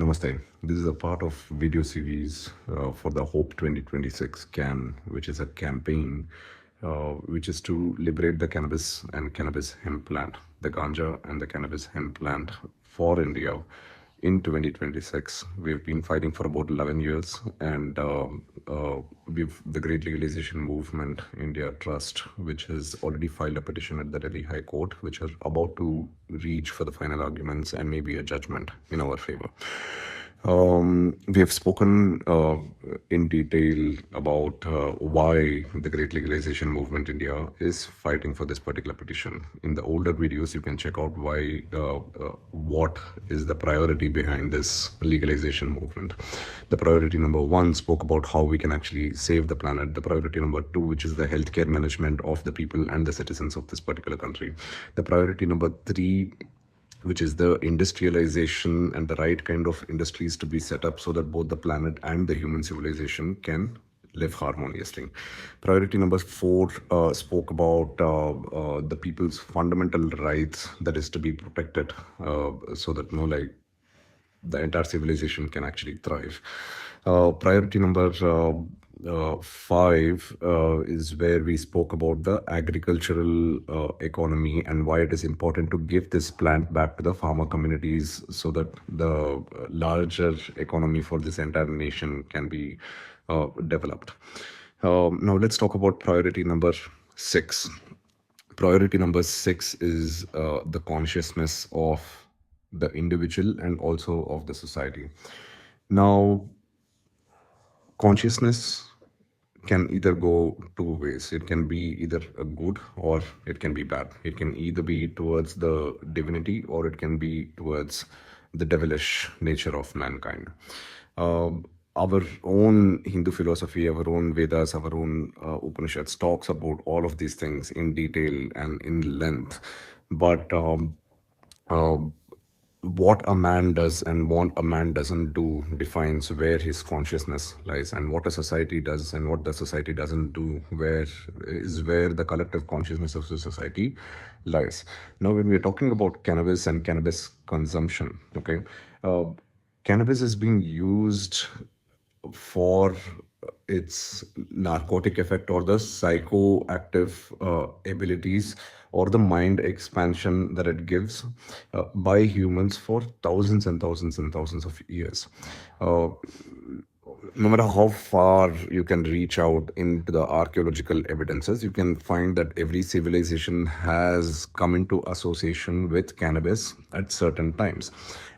Namaste. This is a part of video series for the Hope 2026 CAN, which is a campaign which is to liberate the cannabis and cannabis hemp plant, the ganja and the cannabis hemp plant for India in 2026. We've been fighting for about 11 years, and we've the Great Legalization Movement India Trust, which has already filed a petition at the Delhi High Court, which are about to reach for the final arguments and maybe a judgment in our favor. We have spoken in detail about why the Great Legalization Movement India is fighting for this particular petition. In the older videos, you can check out why, what is the priority behind this legalization movement. The priority number 1 spoke about how we can actually save the planet. The priority number 2, which is the healthcare management of the people and the citizens of this particular country. The priority number 3, which is the industrialization and the right kind of industries to be set up so that both the planet and the human civilization can live harmoniously. Priority number 4 spoke about the people's fundamental rights that is to be protected so that the entire civilization can actually thrive. Priority number 5 is where we spoke about the agricultural economy and why it is important to give this plant back to the farmer communities so that the larger economy for this entire nation can be developed. Now let's talk about priority number 6. Priority number 6 is the consciousness of the individual and also of the society. Now, consciousness can either go 2 ways. It can be either a good or it can be bad. It can either be towards the divinity or it can be towards the devilish nature of mankind. Our own Hindu philosophy, our own Vedas, our own Upanishads talks about all of these things in detail and in length. But what a man does and what a man doesn't do defines where his consciousness lies, and what a society does and what the society doesn't do where the collective consciousness of the society lies. Now, when we're talking about cannabis and cannabis consumption, okay, cannabis is being used for its narcotic effect or the psychoactive abilities or the mind expansion that it gives by humans for thousands and thousands and thousands of years. No matter how far you can reach out into the archaeological evidences, you can find that every civilization has come into association with cannabis at certain times.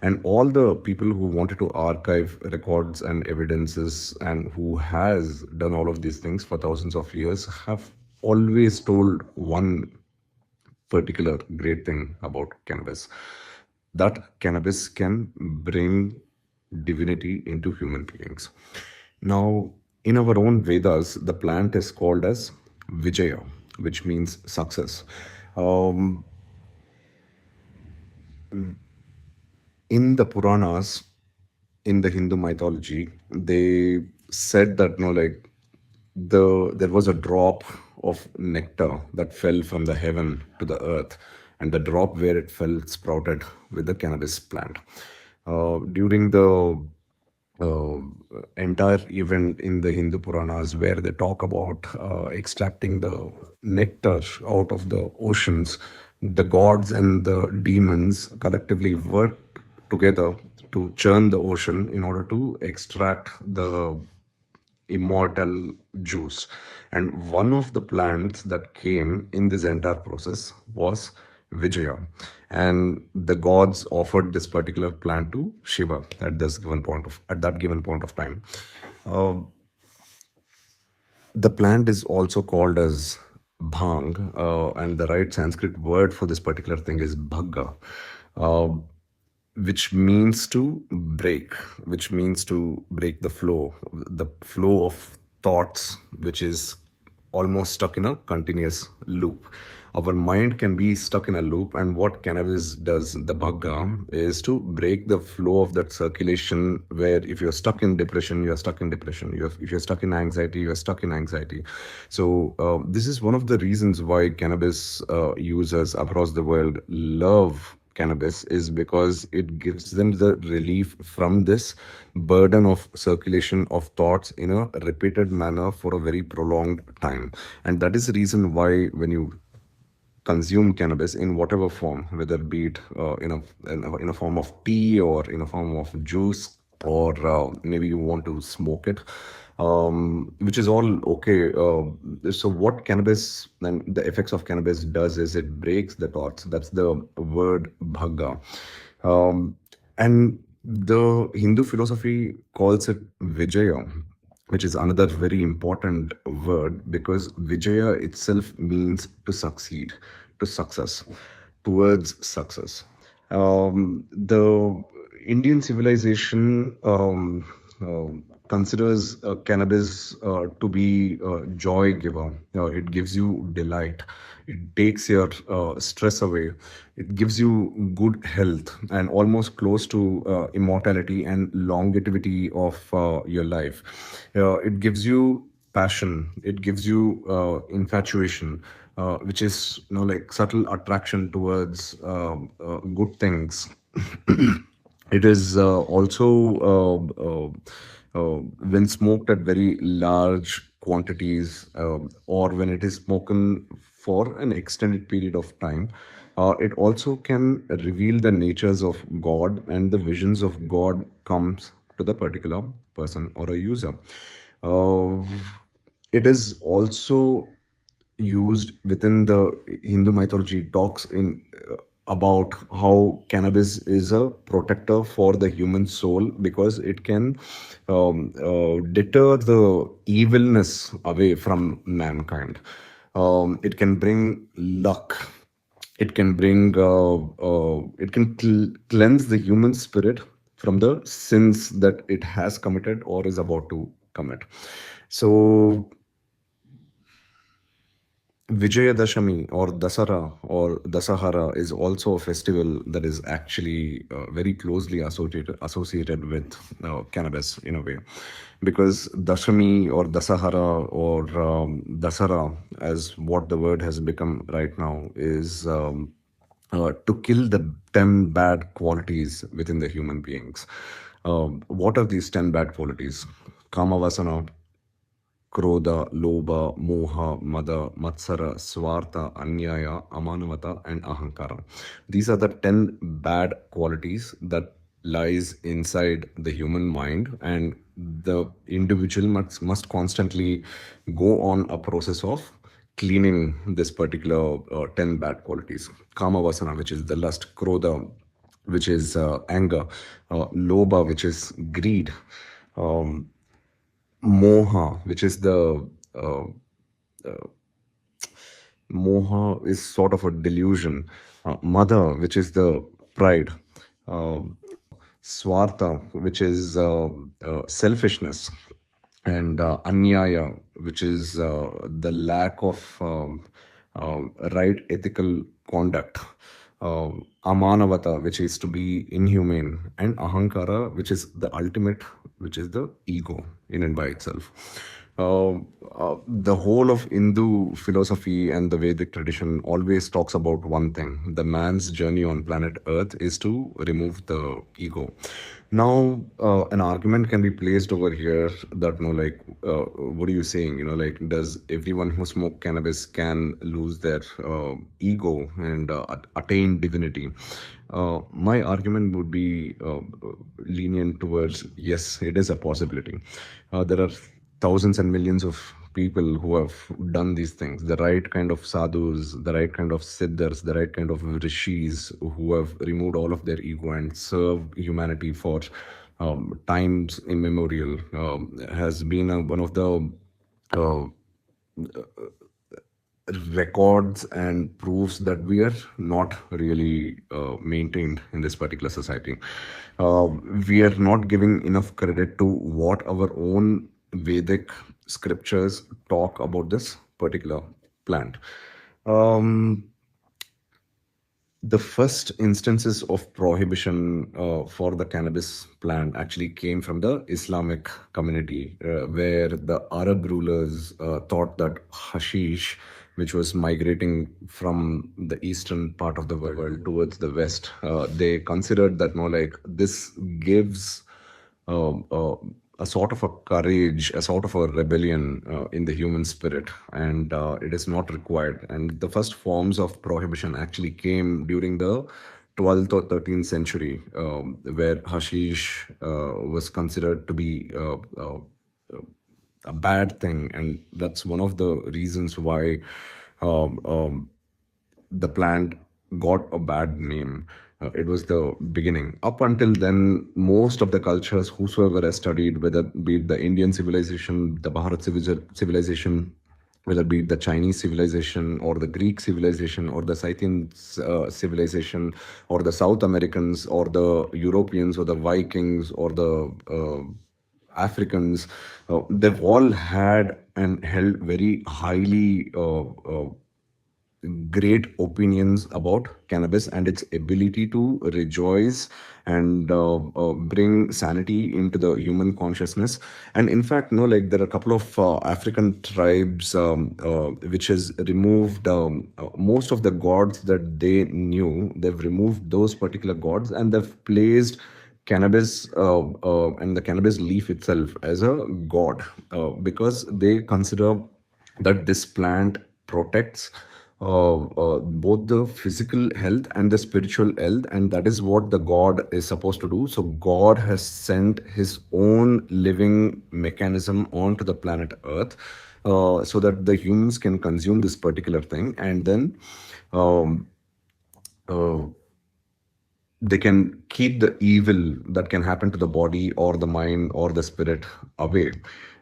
And all the people who wanted to archive records and evidences and who has done all of these things for thousands of years have always told one particular great thing about cannabis, that cannabis can bring divinity into human beings. Now, in our own Vedas, the plant is called as Vijaya, which means success. In the Puranas, in the Hindu mythology, they said that there was a drop of nectar that fell from the heaven to the earth, and the drop where it fell sprouted with the cannabis plant. During the entire event in the Hindu Puranas, where they talk about extracting the nectar out of the oceans, the gods and the demons collectively worked together to churn the ocean in order to extract the immortal juice. And one of the plants that came in this entire process was Vijaya, and the gods offered this particular plant to Shiva at that given point of time. The plant is also called as bhang, and the right Sanskrit word for this particular thing is bhagga, which means to break the flow of thoughts, which is almost stuck in a continuous loop. Our mind can be stuck in a loop, and what cannabis does, the bhagga, is to break the flow of that circulation, where if you're stuck in depression, you're stuck in depression. If you're stuck in anxiety, you're stuck in anxiety. So this is one of the reasons why cannabis users across the world love cannabis is because it gives them the relief from this burden of circulation of thoughts in a repeated manner for a very prolonged time. And that is the reason why when you consume cannabis in whatever form, whether be it in a form of tea or in a form of juice, or maybe you want to smoke it, which is all okay. So what cannabis and the effects of cannabis does is it breaks the thoughts. That's the word bhaga. And the Hindu philosophy calls it Vijaya, which is another very important word, because Vijaya itself means to succeed, to success, towards success. The Indian civilization considers cannabis to be a joy giver. It gives you delight. It takes your stress away. It gives you good health and almost close to immortality and longevity of your life. It gives you passion. It gives you infatuation, which is like subtle attraction towards good things. It is when smoked at very large quantities, or when it is smoken for an extended period of time, it also can reveal the natures of God, and the visions of God comes to the particular person or a user. Uh, it is also used within the Hindu mythology, talks in about how cannabis is a protector for the human soul, because it can deter the evilness away from mankind. It can bring luck. It can cleanse the human spirit from the sins that it has committed or is about to commit. So Vijayadashami or Dasara or Dasahara is also a festival that is actually very closely associated with cannabis in a way, because Dashami or Dasahara or Dasara, as what the word has become right now, is to kill the 10 bad qualities within the human beings. What are these 10 bad qualities? Kamavasana, Krodha, Lobha, Moha, Mada, Matsara, Swartha, Anyaya, Amanavata, and Ahankara. These are the 10 bad qualities that lies inside the human mind, and the individual must constantly go on a process of cleaning this particular 10 bad qualities. Kamavasana, which is the lust; Krodha, which is anger; Lobha, which is greed; um, Moha, which is the Moha is sort of a delusion. Mada, which is the pride. Uh, Swartha, which is selfishness. And Anyaya, which is the lack of right ethical conduct. Amanavata, which is to be inhumane. And Ahankara, which is the ultimate, which is the ego in and by itself. The whole of Hindu philosophy and the Vedic tradition always talks about one thing: the man's journey on planet Earth is to remove the ego. Now, an argument can be placed over here that, what are you saying? Like, does everyone who smoke cannabis can lose their ego and attain divinity? My argument would be lenient towards yes, it is a possibility. There are thousands and millions of people who have done these things, the right kind of sadhus, the right kind of siddhas, the right kind of rishis who have removed all of their ego and serve humanity for times immemorial, has been one of the uh, records and proofs that we are not really maintained in this particular society. We are not giving enough credit to what our own Vedic scriptures talk about this particular plant. Um, the first instances of prohibition for the cannabis plant actually came from the Islamic community, where the Arab rulers thought that hashish, which was migrating from the eastern part of the world towards the west. They considered that this gives uh, uh, a sort of a courage, a sort of a rebellion in the human spirit, and it is not required. And the first forms of prohibition actually came during the 12th or 13th century, where hashish was considered to be a bad thing, and that's one of the reasons why um, um, the plant got a bad name. It was the beginning. Up until then, most of the cultures, whosoever has studied, whether be it the Indian civilization, the Bharat civilization, whether it be the Chinese civilization or the Greek civilization or the Scythian civilization or the South Americans or the Europeans or the Vikings or the Africans, they've all had and held very highly great opinions about cannabis and its ability to rejoice and bring sanity into the human consciousness. And in fact, there are a couple of African tribes which has removed most of the gods that they knew. They've removed those particular gods and they've placed cannabis and the cannabis leaf itself as a god, because they consider that this plant protects both the physical health and the spiritual health, and that is what the god is supposed to do. So god has sent his own living mechanism onto the planet earth, so that the humans can consume this particular thing, and then um, uh, they can keep the evil that can happen to the body or the mind or the spirit away.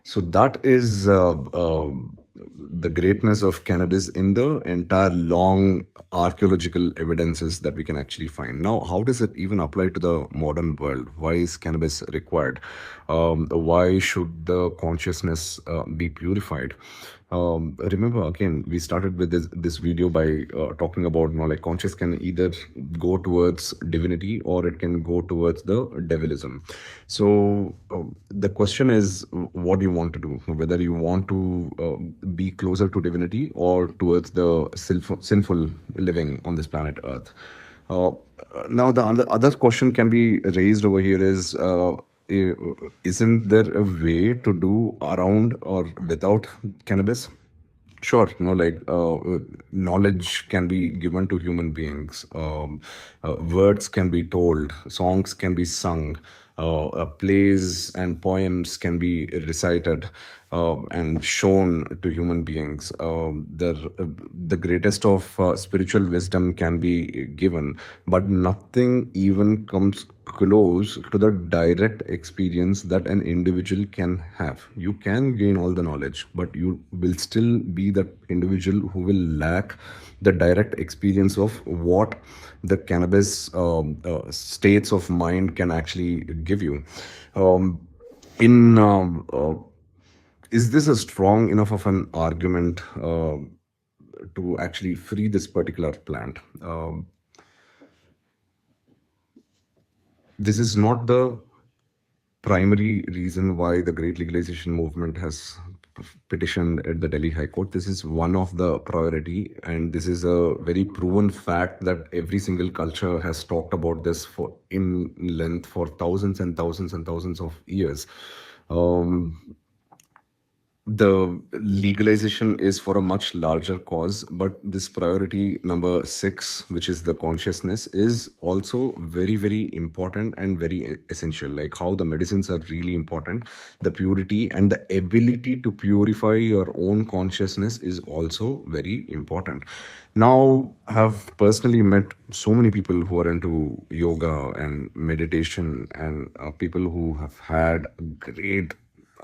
So that is the greatness of cannabis in the entire long archaeological evidences that we can actually find. Now, how does it even apply to the modern world? Why is cannabis required? Why should the consciousness be purified? Remember, again, we started with this video by talking about, conscious can either go towards divinity or it can go towards the devilism. So the question is, what do you want to do? Whether you want to be closer to divinity or towards the sinful living on this planet Earth. Uh, Now, the other question can be raised over here is, isn't there a way to do around or without cannabis? Sure, knowledge can be given to human beings. Words can be told, songs can be sung, plays and poems can be recited and shown to human beings. The greatest of spiritual wisdom can be given, but nothing even comes close to the direct experience that an individual can have. You can gain all the knowledge, but you will still be that individual who will lack the direct experience of what the cannabis states of mind can actually give you. In Is this a strong enough of an argument to actually free this particular plant? This is not the primary reason why the Great Legalization movement has petitioned at the Delhi High Court. This is one of the priority, and this is a very proven fact that every single culture has talked about this for in length for thousands and thousands and thousands of years. The legalization is for a much larger cause, but this priority number 6, which is the consciousness, is also very, very important and very essential. Like how the medicines are really important, the purity and the ability to purify your own consciousness is also very important. Now, I have personally met so many people who are into yoga and meditation, and people who have had great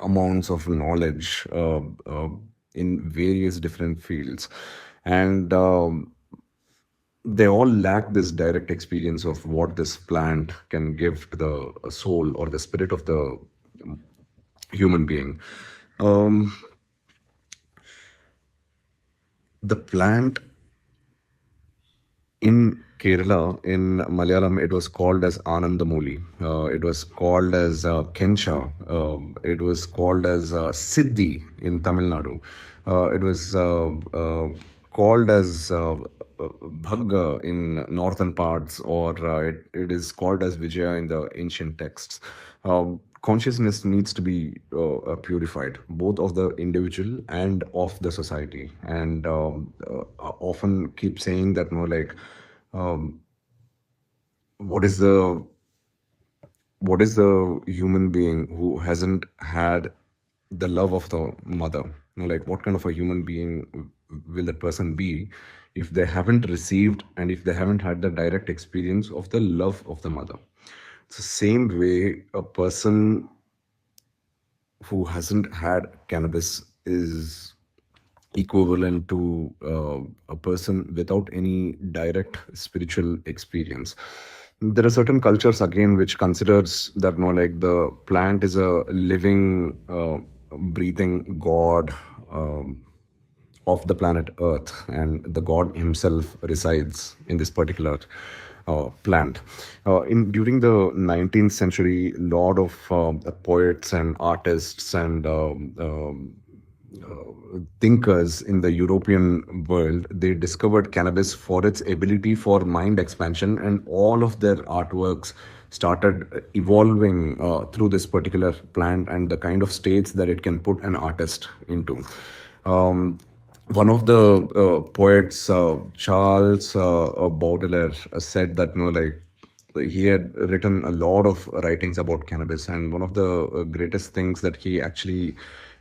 amounts of knowledge in various different fields, and they all lack this direct experience of what this plant can give to the soul or the spirit of the human being. The plant in Kerala, in Malayalam, it was called as Anandamoli. It was called as Kensha. It was called as Siddhi in Tamil Nadu. It was called as Bhagga in northern parts, or it is called as Vijaya in the ancient texts. Consciousness needs to be purified, both of the individual and of the society. And often keep saying that, um, what is the human being who hasn't had the love of the mother? Like, what kind of a human being will that person be if they haven't received and if they haven't had the direct experience of the love of the mother? It's the same way a person who hasn't had cannabis is equivalent to a person without any direct spiritual experience. There are certain cultures again which considers that, like, the plant is a living, breathing god, of the planet Earth, and the god himself resides in this particular plant. In during the 19th century, a lot of poets and artists and thinkers in the European world, they discovered cannabis for its ability for mind expansion, and all of their artworks started evolving through this particular plant and the kind of states that it can put an artist into. Um, One of the poets, Charles Baudelaire, said that, he had written a lot of writings about cannabis, and one of the greatest things that he actually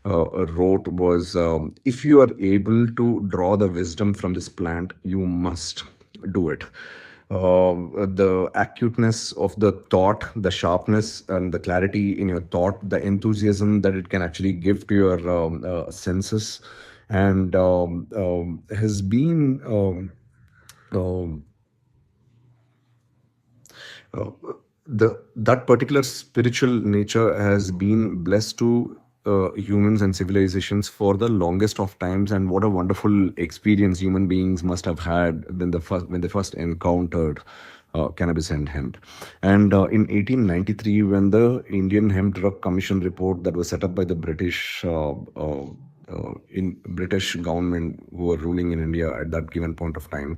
wrote was, if you are able to draw the wisdom from this plant, you must do it. The acuteness of the thought, the sharpness and the clarity in your thought, the enthusiasm that it can actually give to your senses, and has been uh, that particular spiritual nature has been blessed to humans and civilizations for the longest of times. And what a wonderful experience human beings must have had when they first encountered cannabis and hemp. And in 1893, when the Indian Hemp Drug Commission report that was set up by the in British government who were ruling in India at that given point of time,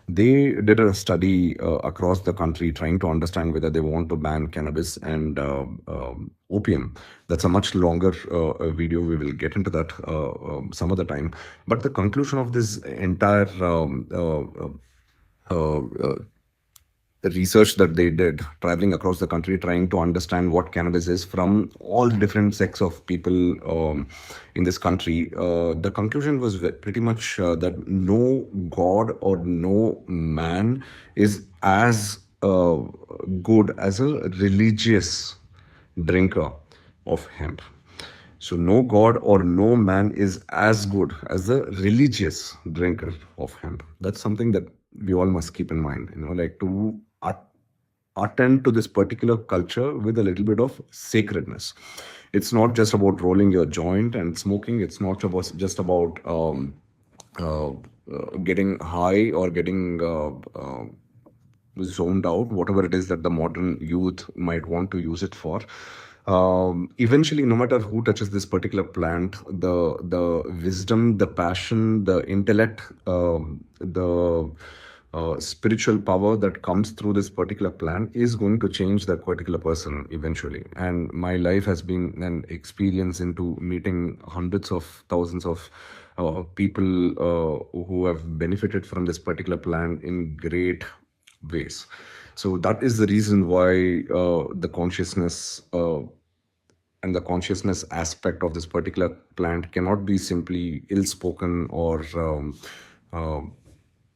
they did a study across the country trying to understand whether they want to ban cannabis and opium. That's a much longer video. We will get into that some other time. But the conclusion of this entire the research that they did, traveling across the country, trying to understand what cannabis is from all different sects of people in this country, the conclusion was pretty much that no god or no man is as good as a religious drinker of hemp. So no god or no man is as good as a religious drinker of hemp. That's something that we all must keep in mind, like to attend to this particular culture with a little bit of sacredness. It's not just about rolling your joint and smoking. It's not just about getting high or getting zoned out, whatever it is that the modern youth might want to use it for. Eventually, no matter who touches this particular plant, the wisdom, the passion, the intellect, the spiritual power that comes through this particular plant is going to change that particular person eventually. And my life has been an experience into meeting hundreds of thousands of people who have benefited from this particular plant in great ways. So that is the reason why the consciousness and the consciousness aspect of this particular plant cannot be simply ill-spoken or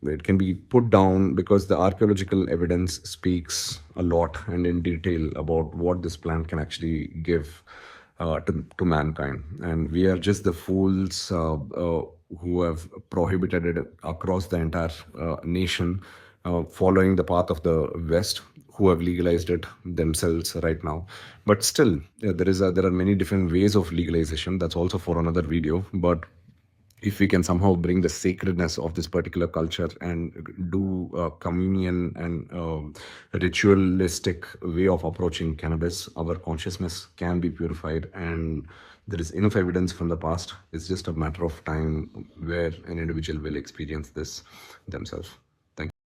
it can be put down, because the archaeological evidence speaks a lot and in detail about what this plant can actually give to mankind. And we are just the fools who have prohibited it across the entire nation, following the path of the West, who have legalized it themselves right now. But still, there are many different ways of legalization. That's also for another video. But if we can somehow bring the sacredness of this particular culture and do communion and ritualistic way of approaching cannabis, our consciousness can be purified. And there is enough evidence from the past. It's just a matter of time where an individual will experience this themselves.